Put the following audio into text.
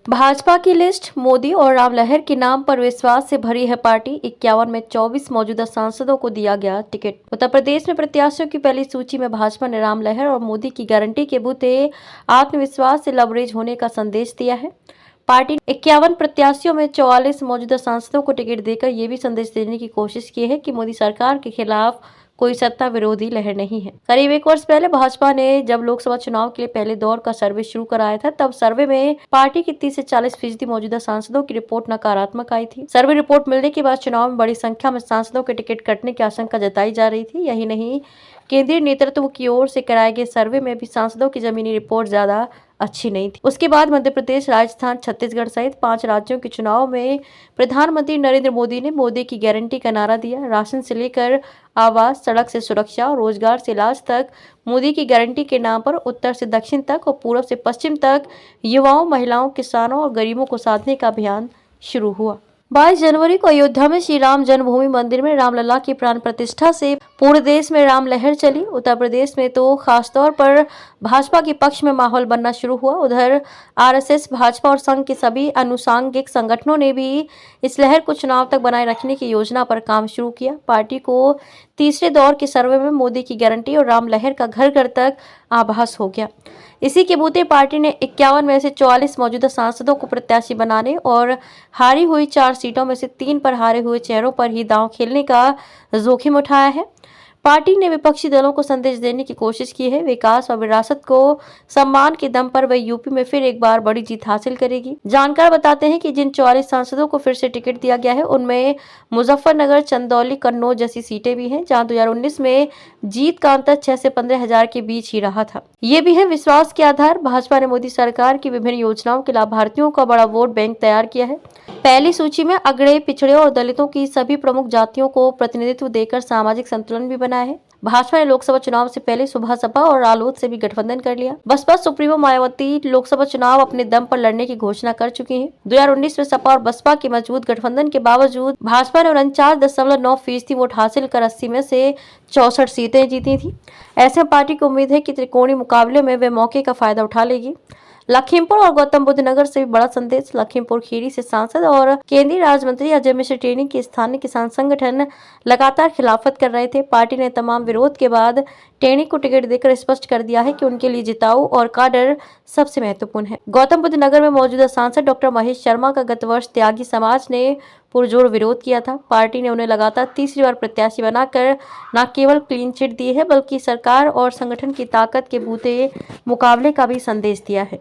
भाजपा की लिस्ट मोदी और राम लहर के नाम पर विश्वास से भरी है पार्टी। 51 में 24 मौजूदा सांसदों को दिया गया टिकट। उत्तर प्रदेश में प्रत्याशियों की पहली सूची में भाजपा ने राम लहर और मोदी की गारंटी के बूते आत्मविश्वास से लबरेज होने का संदेश दिया है। पार्टी ने 51 प्रत्याशियों में 44 मौजूदा सांसदों को टिकट देकर ये भी संदेश देने की कोशिश की है कि मोदी सरकार के खिलाफ कोई सत्ता विरोधी लहर नहीं है। करीब एक वर्ष पहले भाजपा ने जब लोकसभा चुनाव के लिए पहले दौर का सर्वे शुरू कराया था, तब सर्वे में पार्टी की 30 से 40% मौजूदा सांसदों की रिपोर्ट नकारात्मक आई थी। सर्वे रिपोर्ट मिलने के बाद चुनाव में बड़ी संख्या में सांसदों के टिकट कटने की आशंका जताई जा रही थी। यही नहीं, केंद्रीय नेतृत्व की ओर से कराए गए सर्वे में भी सांसदों की जमीनी रिपोर्ट ज्यादा अच्छी नहीं थी। उसके बाद मध्य प्रदेश, राजस्थान, छत्तीसगढ़ सहित 5 राज्यों के चुनाव में प्रधानमंत्री नरेंद्र मोदी ने मोदी की गारंटी का नारा दिया। राशन से लेकर आवास, सड़क से सुरक्षा और रोजगार से इलाज तक मोदी की गारंटी के नाम पर उत्तर से दक्षिण तक और पूर्व से पश्चिम तक युवाओं, महिलाओं, किसानों और गरीबों को साधने का अभियान शुरू हुआ। 22 जनवरी को अयोध्या में श्री राम जन्मभूमि मंदिर में रामलला की प्राण प्रतिष्ठा से पूरे देश में राम लहर चली। उत्तर प्रदेश में तो खासतौर पर भाजपा के पक्ष में माहौल बनना शुरू हुआ। उधर आरएसएस, भाजपा और संघ के सभी अनुषांगिक संगठनों ने भी इस लहर को चुनाव तक बनाए रखने की योजना पर काम शुरू किया। पार्टी को तीसरे दौर के सर्वे में मोदी की गारंटी और राम लहर का घर घर तक आभास हो गया। इसी के बूते पार्टी ने 51 में से 44 मौजूदा सांसदों को प्रत्याशी बनाने और हारी हुई 4 सीटों में से 3 पर हारे हुए चेहरों पर ही दांव खेलने का जोखिम उठाया है। पार्टी ने विपक्षी दलों को संदेश देने की कोशिश की है, विकास और विरासत को सम्मान के दम पर वह यूपी में फिर एक बार बड़ी जीत हासिल करेगी। जानकार बताते हैं कि जिन 44 सांसदों को फिर से टिकट दिया गया है, उनमें मुजफ्फरनगर, चंदौली, कन्नौज जैसी सीटें भी हैं, जहां 2019 में जीत का अंतर 6 से 15 हजार के बीच ही रहा था। ये भी है विश्वास के आधार। भाजपा ने मोदी सरकार की विभिन्न योजनाओं के लाभार्थियों का बड़ा वोट बैंक तैयार किया है। पहली सूची में अगड़े, पिछड़े और दलितों की सभी प्रमुख जातियों को प्रतिनिधित्व देकर सामाजिक संतुलन भी बनाया है। भाजपा ने लोकसभा चुनाव से पहले सुबह सपा और रालोद से भी गठबंधन कर लिया। बसपा सुप्रीमो मायावती लोकसभा चुनाव अपने दम पर लड़ने की घोषणा कर चुकी हैं। 2019 में सपा और बसपा के मजबूत गठबंधन के बावजूद भाजपा ने 49.9% वोट हासिल कर 80 में से 64 सीटें जीती थी। ऐसे में पार्टी को उम्मीद है कि त्रिकोणीय मुकाबले में वे मौके का फायदा उठा लेगी। लखीमपुर और गौतम बुद्ध नगर से भी बड़ा संदेश। लखीमपुर खीरी से सांसद और केंद्रीय राज्य मंत्री अजय मिश्र टेनी के स्थानीय किसान संगठन लगातार खिलाफत कर रहे थे। पार्टी ने तमाम विरोध के बाद टेनी को टिकट देकर स्पष्ट कर दिया है कि उनके लिए जिताऊ और काडर सबसे महत्वपूर्ण है। गौतम बुद्ध नगर में मौजूदा सांसद डॉक्टर महेश शर्मा का गत वर्ष त्यागी समाज ने पुरजोर विरोध किया था। पार्टी ने उन्हें लगातार तीसरी बार प्रत्याशी बनाकर न केवल क्लीन चिट दी है, बल्कि सरकार और संगठन की ताकत के बूते मुकाबले का भी संदेश दिया है।